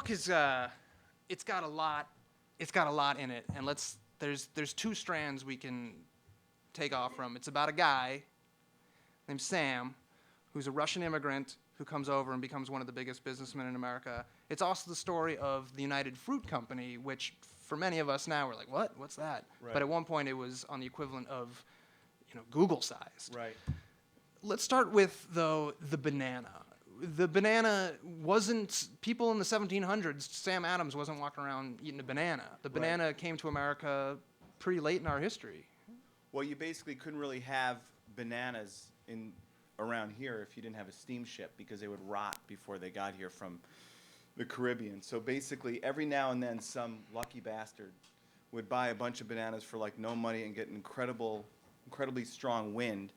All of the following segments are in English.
book is it's got a lot in it, and there's two strands we can take off from. It's about a guy named Sam, who's a Russian immigrant who comes over and becomes one of the biggest businessmen in America. It's also the story of the United Fruit Company, which for many of us now we're like, what? What's that? Right. But at one point it was on the equivalent of, Google sized. Right. Let's start with, though, the banana. The banana wasn't, people in the 1700s, Sam Adams wasn't walking around eating a banana. The banana came to America pretty late in our history. Well, you basically couldn't really have bananas around here if you didn't have a steamship, because they would rot before they got here from the Caribbean. So basically, every now and then, some lucky bastard would buy a bunch of bananas for like no money and get an incredibly strong wind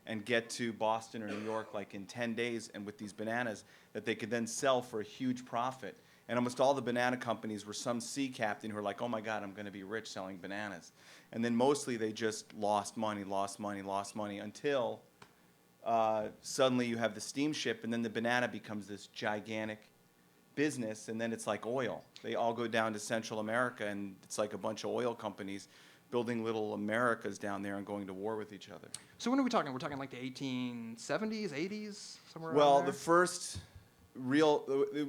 and get to Boston or New York like in 10 days, and with these bananas that they could then sell for a huge profit. And almost all the banana companies were some sea captain who were like, oh my God, I'm going to be rich selling bananas. And then mostly they just lost money until suddenly you have the steamship, and then the banana becomes this gigantic business, and then it's like oil. They all go down to Central America, and it's like a bunch of oil companies building little Americas down there and going to war with each other. So when are we talking? We're talking like the 1870s, 80s, somewhere Well, around there? the first real,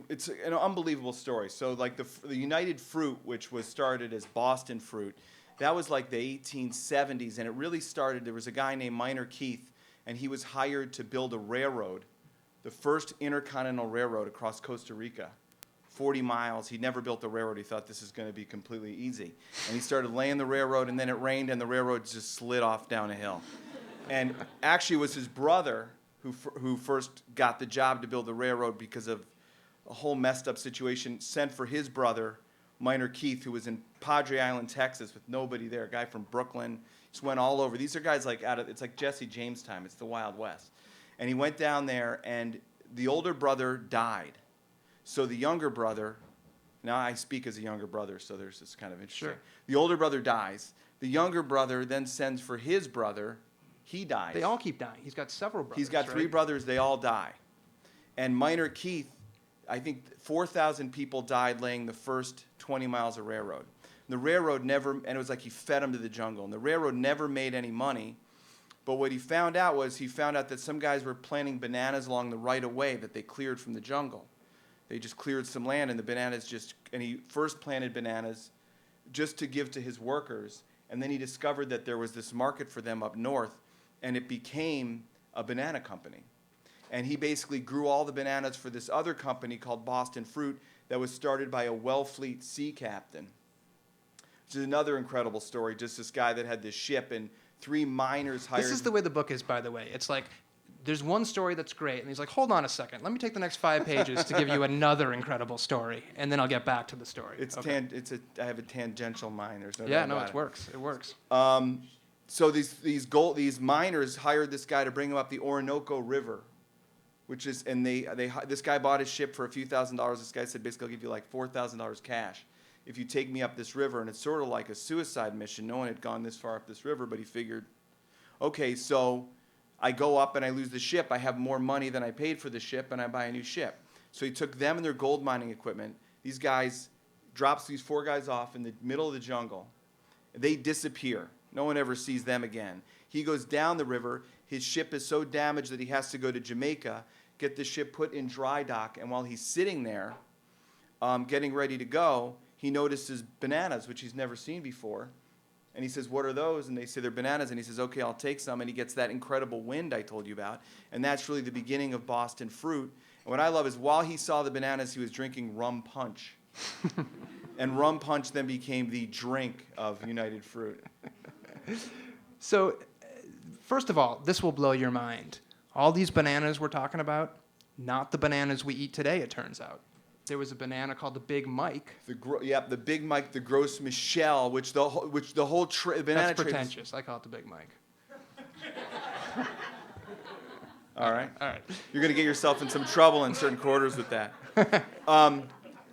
it's an unbelievable story. So like the United Fruit, which was started as Boston Fruit, that was like the 1870s, and it really started, there was a guy named Minor Keith, and he was hired to build a railroad, the first intercontinental railroad across Costa Rica. 40 miles. He'd never built a railroad. He thought this is going to be completely easy. And he started laying the railroad, and then it rained, and the railroad just slid off down a hill. And actually it was his brother who first got the job to build the railroad because of a whole messed up situation, sent for his brother, Minor Keith, who was in Padre Island, Texas, with nobody there, a guy from Brooklyn. Just went all over. These are guys like it's like Jesse James time. It's the Wild West. And he went down there, and the older brother died. So the younger brother, now I speak as a younger brother, so there's this kind of interesting. Sure. The older brother dies. The younger brother then sends for his brother. He dies. They all keep dying. He's got several brothers. He's got three brothers. They all die. And Minor Keith, I think 4,000 people died laying the first 20 miles of railroad. The railroad never, and it was like he fed them to the jungle. And the railroad never made any money. But what he found out that some guys were planting bananas along the right-of-way that they cleared from the jungle. They just cleared some land, and the bananas and he first planted bananas just to give to his workers, and then he discovered that there was this market for them up north, and it became a banana company. And he basically grew all the bananas for this other company called Boston Fruit that was started by a Wellfleet sea captain, which is another incredible story, just this guy that had this ship, and 3 miners hired. This is the way the book is, by the way. It's like, there's one story that's great, and he's like, hold on a second. Let me take the next 5 pages to give you another incredible story, and then I'll get back to the story. I have a tangential mind. There's no doubt Yeah, no, about it works. It works. So these miners hired this guy to bring him up the Orinoco River, which is, and this guy bought his ship for a few $1,000s. This guy said, basically, I'll give you like $4,000 cash if you take me up this river. And it's sort of like a suicide mission. No one had gone this far up this river, but he figured, okay, so I go up and I lose the ship. I have more money than I paid for the ship, and I buy a new ship. So he took them and their gold mining equipment. These guys, drops these 4 guys off in the middle of the jungle. They disappear. No one ever sees them again. He goes down the river. His ship is so damaged that he has to go to Jamaica, get the ship put in dry dock. And while he's sitting there, getting ready to go, he notices bananas, which he's never seen before. And he says, what are those? And they say, they're bananas. And he says, okay, I'll take some. And he gets that incredible wind I told you about. And that's really the beginning of Boston Fruit. And what I love is while he saw the bananas, he was drinking rum punch. And rum punch then became the drink of United Fruit. So, first of all, this will blow your mind. All these bananas we're talking about, not the bananas we eat today, it turns out. There was a banana called the Big Mike. The Big Mike, the Gros Michel, which the whole banana. That's pretentious. I call it the Big Mike. All right. You're going to get yourself in some trouble in certain quarters with that.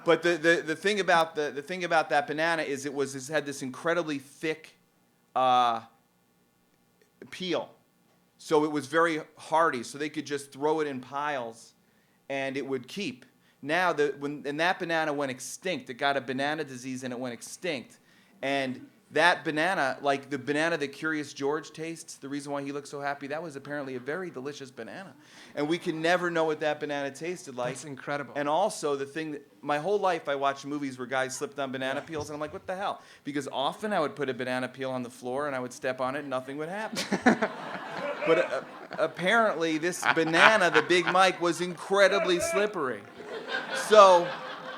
But the thing about that banana is it had this incredibly thick peel, so it was very hardy. So they could just throw it in piles, and it would keep. Now, and that banana went extinct. It got a banana disease and it went extinct. And that banana, like the banana that Curious George tastes, the reason why he looks so happy, that was apparently a very delicious banana. And we can never know what that banana tasted like. That's incredible. And also the thing that, my whole life I watched movies where guys slipped on banana peels, and I'm like, what the hell? Because often I would put a banana peel on the floor and I would step on it and nothing would happen. But apparently this banana, the Big Mike, was incredibly slippery. So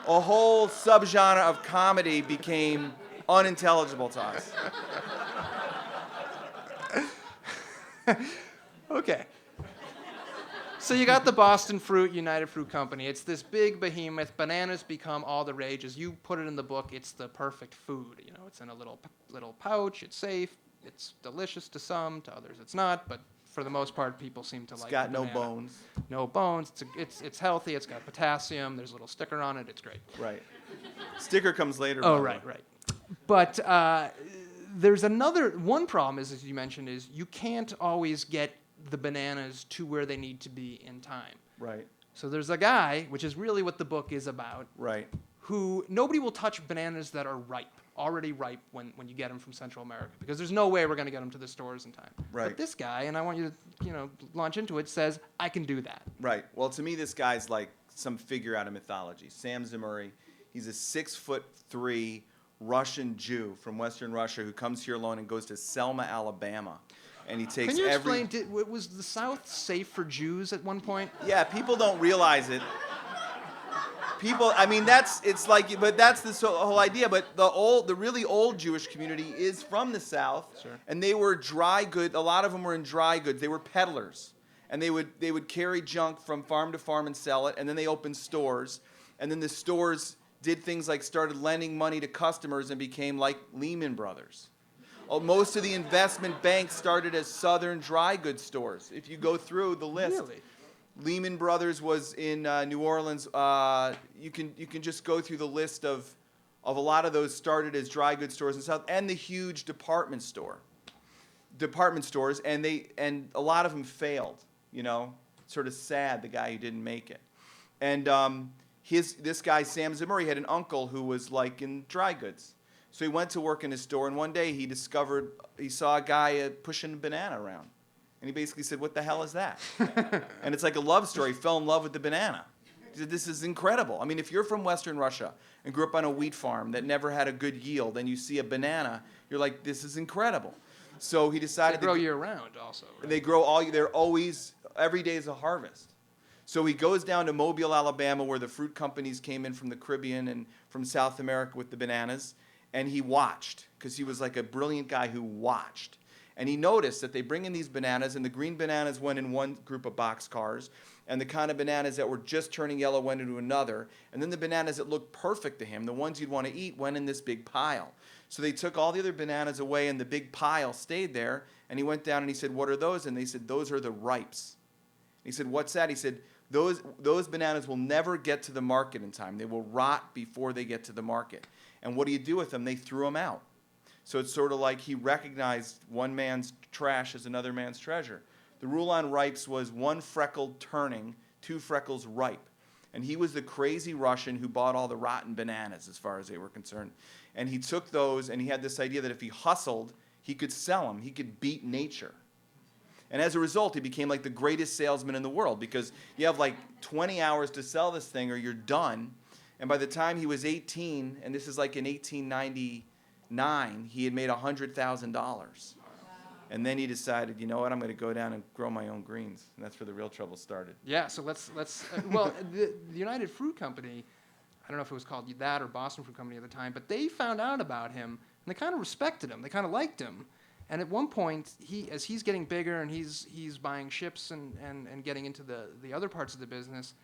a whole subgenre of comedy became unintelligible to us. Okay. So you got the Boston Fruit United Fruit Company. It's this big behemoth. Bananas become all the rage. As you put it in the book, it's the perfect food. You know, it's in a little pouch. It's safe. It's delicious to some. To others, it's not. But for the most part, people seem to like it. It's got no bones. No bones. It's healthy. It's got potassium. There's a little sticker on it. It's great. Right. Sticker comes later. Oh, right. But there's one problem is, as you mentioned, is you can't always get the bananas to where they need to be in time. Right. So there's a guy, which is really what the book is about, Right. who nobody will touch bananas that are already ripe when you get them from Central America, because there's no way we're going to get them to the stores in time. Right. But this guy, and I want you to launch into it, says, I can do that. Right. Well, to me, this guy's like some figure out of mythology. Sam Zemurray. He's a 6'3" Russian Jew from Western Russia who comes here alone and goes to Selma, Alabama. And he takes Can you explain, was the South safe for Jews at one point? Yeah, people don't realize it. People, I mean, that's the whole idea. But the really old Jewish community is from the South. Sure. And they were dry goods. A lot of them were in dry goods. They were peddlers. And they would carry junk from farm to farm and sell it. And then they opened stores. And then the stores did things like started lending money to customers and became like Lehman Brothers. Most of the investment banks started as Southern dry goods stores. If you go through the list, Really? Lehman Brothers was in New Orleans. You can just go through the list of a lot of those started as dry goods stores in the South, and the huge department stores, and a lot of them failed. You know, sort of sad, the guy who didn't make it, and this guy Sam Zemurray had an uncle who was like in dry goods. So he went to work in his store, and one day he saw a guy pushing a banana around. And he basically said, what the hell is that? And it's like a love story. He fell in love with the banana. He said, this is incredible. I mean, if you're from Western Russia and grew up on a wheat farm that never had a good yield, and you see a banana, you're like, this is incredible. So he decided They grow year-round also, right? They grow they're always, every day is a harvest. So he goes down to Mobile, Alabama, where the fruit companies came in from the Caribbean and from South America with the bananas. And he watched, because he was like a brilliant guy who watched. And he noticed that they bring in these bananas, and the green bananas went in one group of boxcars, and the kind of bananas that were just turning yellow went into another. And then the bananas that looked perfect to him, the ones you'd want to eat, went in this big pile. So they took all the other bananas away, and the big pile stayed there. And he went down and he said, what are those? And they said, those are the ripes. He said, what's that? He said, those bananas will never get to the market in time. They will rot before they get to the market. And what do you do with them? They threw them out. So it's sort of like he recognized one man's trash as another man's treasure. The rule on ripes was 1 freckle turning, 2 freckles ripe. And he was the crazy Russian who bought all the rotten bananas as far as they were concerned. And he took those, and he had this idea that if he hustled, he could sell them. He could beat nature. And as a result, he became like the greatest salesman in the world, because you have like 20 hours to sell this thing or you're done. And by the time he was 18, and this is like in 1899, he had made $100,000. And then he decided, you know what, I'm going to go down and grow my own greens. And that's where the real trouble started. Yeah, so let's well, the United Fruit Company, I don't know if it was called that or Boston Fruit Company at the time, but they found out about him, and they kind of respected him. They kind of liked him. And at one point, as he's getting bigger and he's buying ships and getting into the other parts of the business,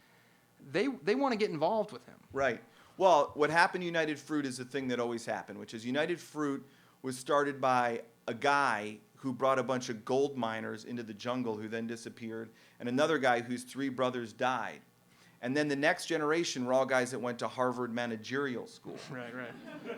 they want to get involved with him. Right. Well, what happened to United Fruit is the thing that always happened, which is United Fruit was started by a guy who brought a bunch of gold miners into the jungle who then disappeared, and another guy whose 3 brothers died. And then the next generation were all guys that went to Harvard Managerial School. Right.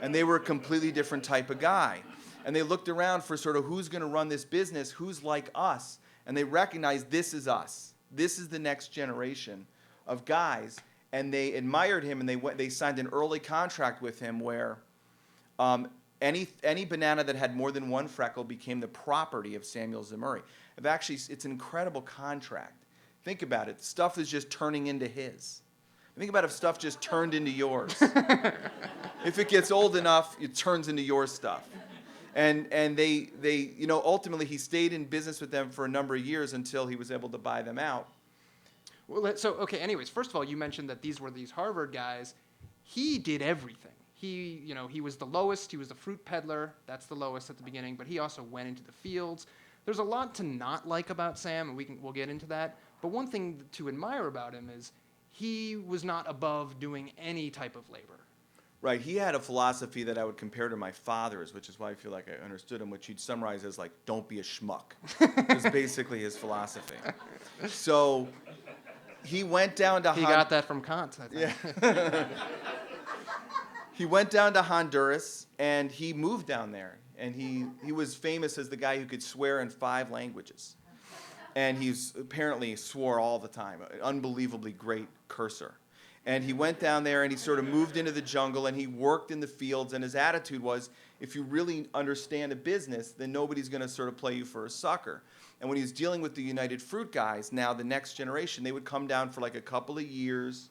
And they were a completely different type of guy. And they looked around for sort of who's going to run this business, who's like us, and they recognized this is us. This is the next generation of guys. and they admired him, and they signed an early contract with him where any banana that had more than one freckle became the property of Samuel Zemurray. It's an incredible contract. Think about it. Stuff is just turning into his. Think about if stuff just turned into yours. If it gets old enough, it turns into your stuff. And they ultimately he stayed in business with them for a number of years until he was able to buy them out. Well, anyways, first of all, you mentioned that these were these Harvard guys. He did everything. He was the lowest. He was the fruit peddler. That's the lowest at the beginning. But he also went into the fields. There's a lot to not like about Sam, and we'll get into that. But one thing to admire about him is he was not above doing any type of labor. Right. He had a philosophy that I would compare to my father's, which is why I feel like I understood him, which he'd summarize as like, don't be a schmuck. Is basically his philosophy. So he went down to He got that from Kant, I think. Yeah. He went down to Honduras, and he moved down there. And he was famous as the guy who could swear in 5 languages. And he's apparently swore all the time, an unbelievably great cursor. And he went down there, and he sort of moved into the jungle, and he worked in the fields, and his attitude was, if you really understand a business, then nobody's going to sort of play you for a sucker. And when he was dealing with the United Fruit guys, now the next generation, they would come down for like a couple of years.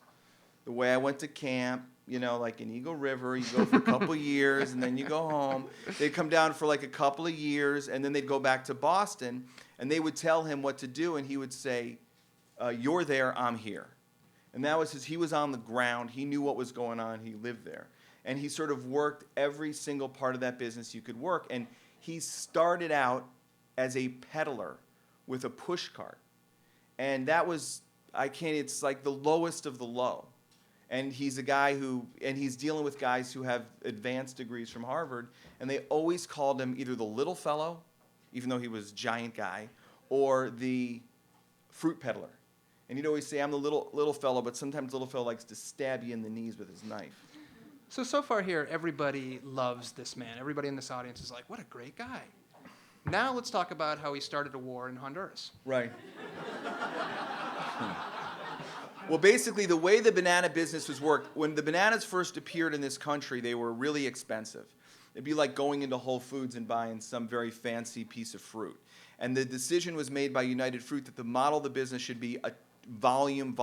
The way I went to camp, like in Eagle River, you go for a couple of years, and then you go home. They'd come down for like a couple of years, and then they'd go back to Boston, and they would tell him what to do, and he would say, you're there, I'm here. And that was he was on the ground. He knew what was going on. He lived there. And he sort of worked every single part of that business you could work. And he started out as a peddler with a push cart. And that was, it's like the lowest of the low. And he's a guy and he's dealing with guys who have advanced degrees from Harvard. And they always called him either the little fellow, even though he was a giant guy, or the fruit peddler. And he'd always say, I'm the little fellow, but sometimes little fellow likes to stab you in the knees with his knife. So far here, everybody loves this man. Everybody in this audience is like, what a great guy. Now let's talk about how he started a war in Honduras. Right. Well, basically, the way the banana business was worked, when the bananas first appeared in this country, they were really expensive. It'd be like going into Whole Foods and buying some very fancy piece of fruit. And the decision was made by United Fruit that the model of the business should be a volume.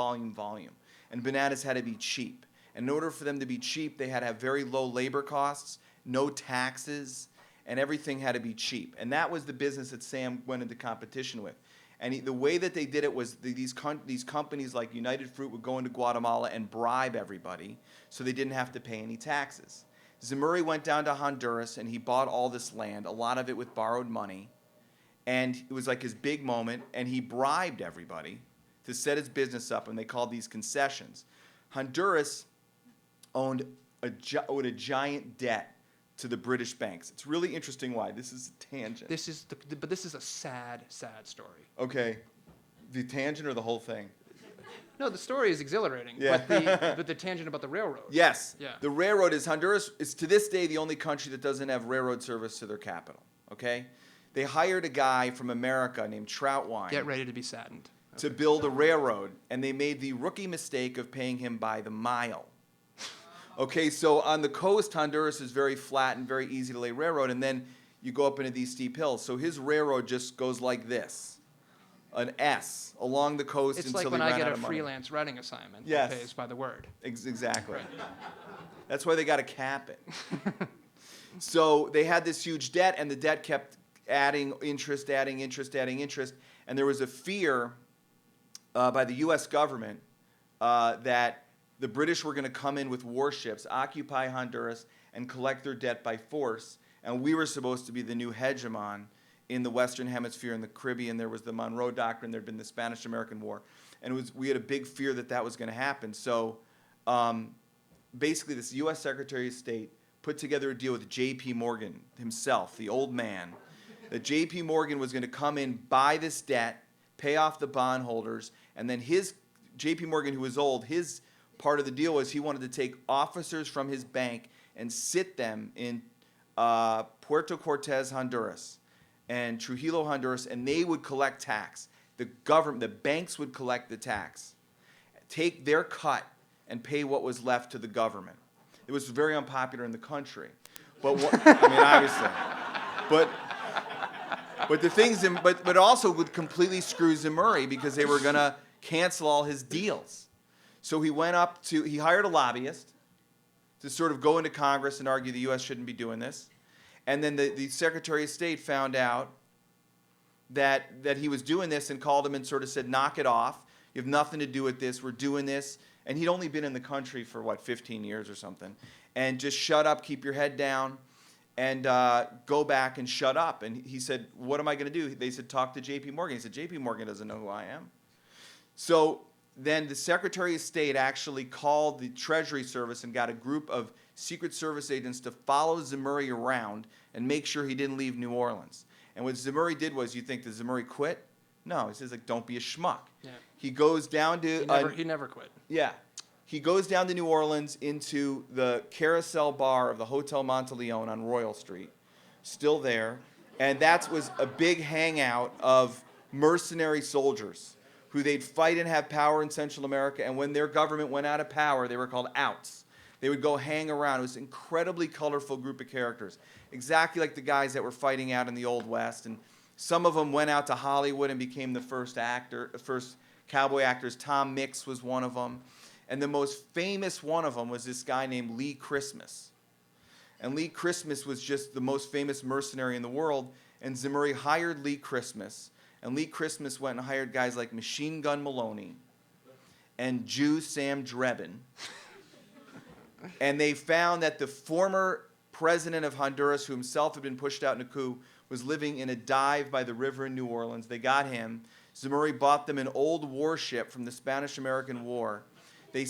And bananas had to be cheap. And in order for them to be cheap, they had to have very low labor costs, no taxes, and everything had to be cheap. And that was the business that Sam went into competition with. And the way that they did it was these companies like United Fruit would go into Guatemala and bribe everybody so they didn't have to pay any taxes. Zemurray went down to Honduras, and he bought all this land, a lot of it with borrowed money. And it was like his big moment, and he bribed everybody to set his business up, and they called these concessions. Honduras owed a giant debt to the British banks. It's really interesting why. This is a tangent. But this is a sad story. Okay. The tangent or the whole thing? No, the story is exhilarating, Yeah. but the tangent about the railroad. Yes. Yeah. The railroad Honduras is to this day the only country that doesn't have railroad service to their capital. Okay? They hired a guy from America named Troutwine. Get ready to be saddened. To build a railroad, and they made the rookie mistake of paying him by the mile. Okay, so on the coast, Honduras is very flat and very easy to lay railroad, and then you go up into these steep hills. So his railroad just goes like this, an S, along the coast It's until like when they ran I get out a of money. freelance writing assignment. Yes. It pays by the word. Exactly. Right. That's why they got to cap it. So they had this huge debt, and the debt kept adding interest, and there was a fear by the U.S. government that the British were going to come in with warships, occupy Honduras, and collect their debt by force, and we were supposed to be the new hegemon in the Western Hemisphere. In the Caribbean, there was the Monroe Doctrine, there had been the Spanish-American War, and we had a big fear that was going to happen. So basically, this U.S. Secretary of State put together a deal with J.P. Morgan himself, the old man, that J.P. Morgan was going to come in, buy this debt, pay off the bondholders, and then J.P. Morgan, who was old, his part of the deal was he wanted to take officers from his bank and sit them in Puerto Cortez, Honduras, and Trujillo, Honduras, and they would collect tax. The banks would collect the tax, take their cut, and pay what was left to the government. It was very unpopular in the country. But I mean, obviously. But the things, but also would completely screw Zemurray because they were going to cancel all his deals. So he hired a lobbyist to sort of go into Congress and argue the U.S. shouldn't be doing this. And then the Secretary of State found out that he was doing this and called him and sort of said, knock it off. You have nothing to do with this. We're doing this. And he'd only been in the country for, 15 years or something. And just shut up, keep your head down, and go back and shut up. And he said, what am I going to do? They said, talk to J.P. Morgan. He said, J.P. Morgan doesn't know who I am. So then the Secretary of State actually called the Treasury Service and got a group of Secret Service agents to follow Zemurray around and make sure he didn't leave New Orleans. And what Zemurray did was, you think that Zemurray quit? No, he says, don't be a schmuck. Yeah. He goes down to... He never quit. Yeah. He goes down to New Orleans into the Carousel Bar of the Hotel Monteleone on Royal Street, still there. And that was a big hangout of mercenary soldiers who they'd fight and have power in Central America. And when their government went out of power, they were called outs. They would go hang around. It was an incredibly colorful group of characters, exactly like the guys that were fighting out in the Old West. And some of them went out to Hollywood and became the first cowboy actors. Tom Mix was one of them. And the most famous one of them was this guy named Lee Christmas. And Lee Christmas was just the most famous mercenary in the world. And Zemurray hired Lee Christmas. And Lee Christmas went and hired guys like Machine Gun Maloney and Jew Sam Drebin. And they found that the former president of Honduras, who himself had been pushed out in a coup, was living in a dive by the river in New Orleans. They got him. Zemurray bought them an old warship from the Spanish-American War. The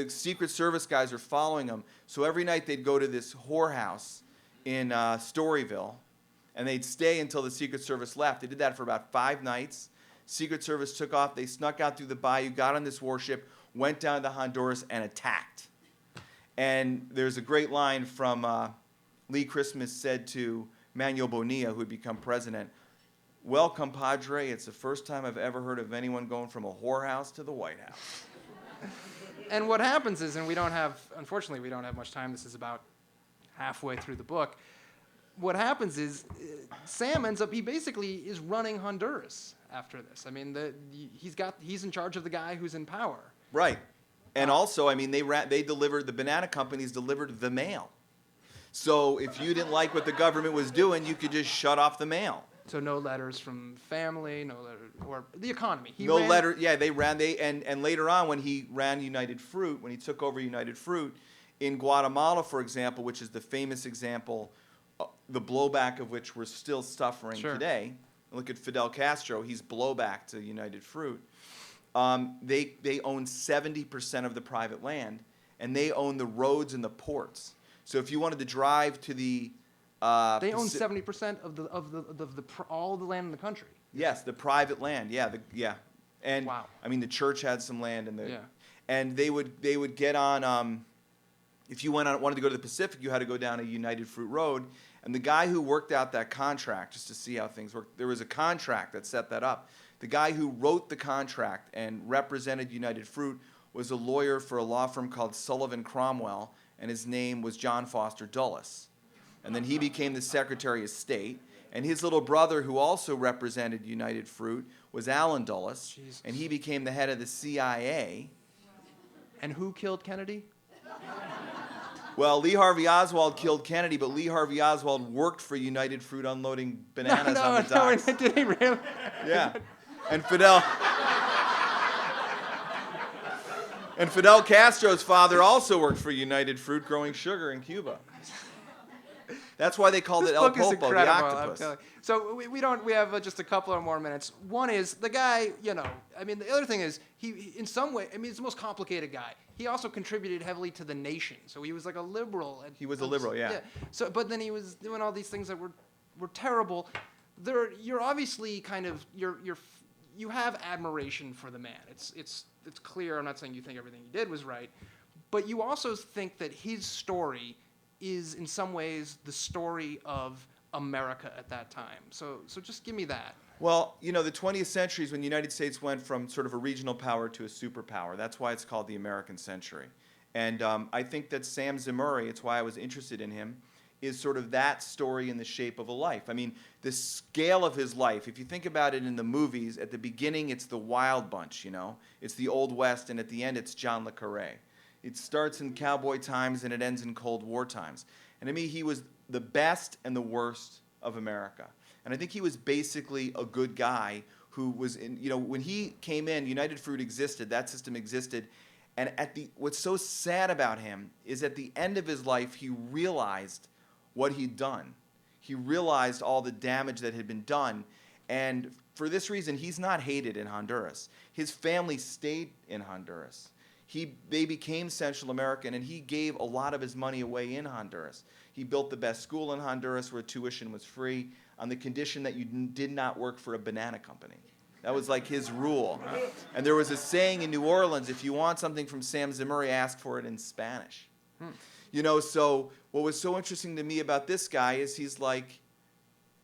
Secret Service guys were following them. So every night they'd go to this whorehouse in Storyville, and they'd stay until the Secret Service left. They did that for about 5 nights. Secret Service took off. They snuck out through the bayou, got on this warship, went down to Honduras, and attacked. And there's a great line from Lee Christmas said to Manuel Bonilla, who had become president, "Well, compadre, it's the first time I've ever heard of anyone going from a whorehouse to the White House." And what happens is, and unfortunately, we don't have much time. This is about halfway through the book. What happens is, Sam he basically is running Honduras after this. I mean, he's in charge of the guy who's in power. Right. And also, I mean, the banana companies delivered the mail. So if you didn't like what the government was doing, you could just shut off the mail. So no letters from family, no letter, or the economy. And later on when he ran United Fruit, when he took over United Fruit, in Guatemala, for example, which is the famous example, the blowback of which we're still suffering today. Look at Fidel Castro, he's blowback to United Fruit. They own 70% of the private land, and they own the roads and the ports. So if you wanted to drive to the they own 70% of all the land in the country. Yes, the private land. Yeah, And wow. I mean, the church had some land, and they would get on. If you wanted to go to the Pacific, you had to go down a United Fruit Road. And the guy who worked out that contract, just to see how things work, there was a contract that set that up. The guy who wrote the contract and represented United Fruit was a lawyer for a law firm called Sullivan Cromwell, and his name was John Foster Dulles. And then he became the Secretary of State. And his little brother, who also represented United Fruit, was Allen Dulles. Jesus. And he became the head of the CIA. And who killed Kennedy? Well, Lee Harvey Oswald killed Kennedy, but Lee Harvey Oswald worked for United Fruit unloading bananas on the docks. No, did he really? Yeah. And Fidel Castro's father also worked for United Fruit growing sugar in Cuba. That's why they called it El Popo, the octopus. So we have just a couple of more minutes. One is the guy, I mean, the other thing is he in some way, I mean, he's the most complicated guy. He also contributed heavily to the nation. So he was like a liberal. He was a liberal, yeah. So, but then he was doing all these things that were terrible. You're obviously kind of, you have admiration for the man. It's clear. I'm not saying you think everything he did was right, but you also think that his story is in some ways the story of America at that time. So just give me that. Well, the 20th century is when the United States went from sort of a regional power to a superpower. That's why it's called the American century. And I think that Sam Zemurray, it's why I was interested in him, is sort of that story in the shape of a life. I mean, the scale of his life, if you think about it in the movies, at the beginning it's the Wild Bunch, It's the Old West, and at the end it's John le Carré. It starts in cowboy times and it ends in Cold War times. And to me, he was the best and the worst of America. And I think he was basically a good guy who was when he came in, United Fruit existed, that system existed. And what's so sad about him is at the end of his life, he realized what he'd done. He realized all the damage that had been done. And for this reason, he's not hated in Honduras. His family stayed in Honduras. They became Central American, and he gave a lot of his money away in Honduras. He built the best school in Honduras where tuition was free on the condition that you did not work for a banana company. That was like his rule. And there was a saying in New Orleans, if you want something from Sam Zemurray, ask for it in Spanish. So what was so interesting to me about this guy is he's like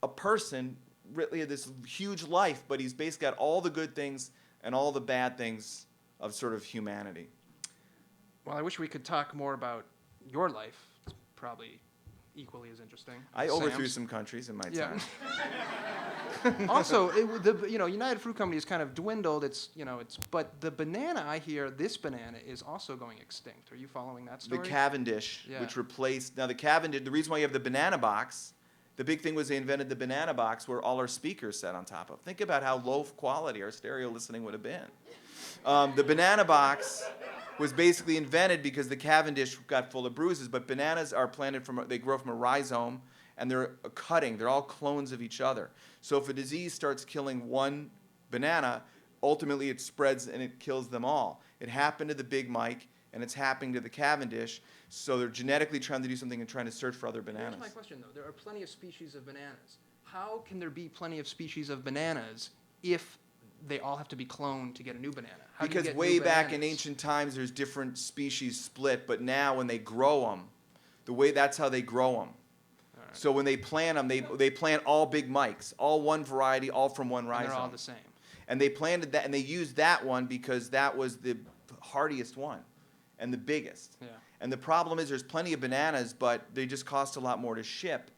a person, really had this huge life, but he's basically got all the good things and all the bad things of sort of humanity. Well, I wish we could talk more about your life. It's probably equally as interesting. I as overthrew Sam's. some countries in my Yeah. time. Also, United Fruit Company has kind of dwindled. But the banana, I hear, this banana is also going extinct. Are you following that story? The Cavendish, Yeah. which replaced, now the Cavendish, the reason why you have the banana box, the big thing was they invented the banana box where all our speakers sat on top of. Think about how low quality our stereo listening would have been. The banana box was basically invented because the Cavendish got full of bruises, but bananas are planted they grow from a rhizome, and they're they're all clones of each other. So if a disease starts killing one banana, ultimately it spreads and it kills them all. It happened to the Big Mike, and it's happening to the Cavendish, so they're genetically trying to do something and trying to search for other bananas. Here's my question, though. There are plenty of species of bananas. How can there be plenty of species of bananas if they all have to be cloned to get a new banana? How do you Because get way new back in bananas? ancient times, there's different species split, but now when they grow them, that's how they grow them. All right. So when they plant them, they plant all Big Mikes, all one variety, all from one And rhizome. they're all the same. And they planted that, and they used that one because that was the hardiest one and the biggest. Yeah. And the problem is there's plenty of bananas, but they just cost a lot more to ship,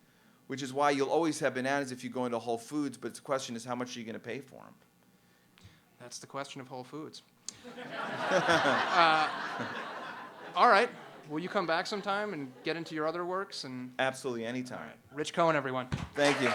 which is why you'll always have bananas if you go into Whole Foods, but the question is how much are you going to pay for them? That's the question of Whole Foods. All right. Will you come back sometime and get into your other works? Absolutely, anytime. Rich Cohen, everyone. Thank you.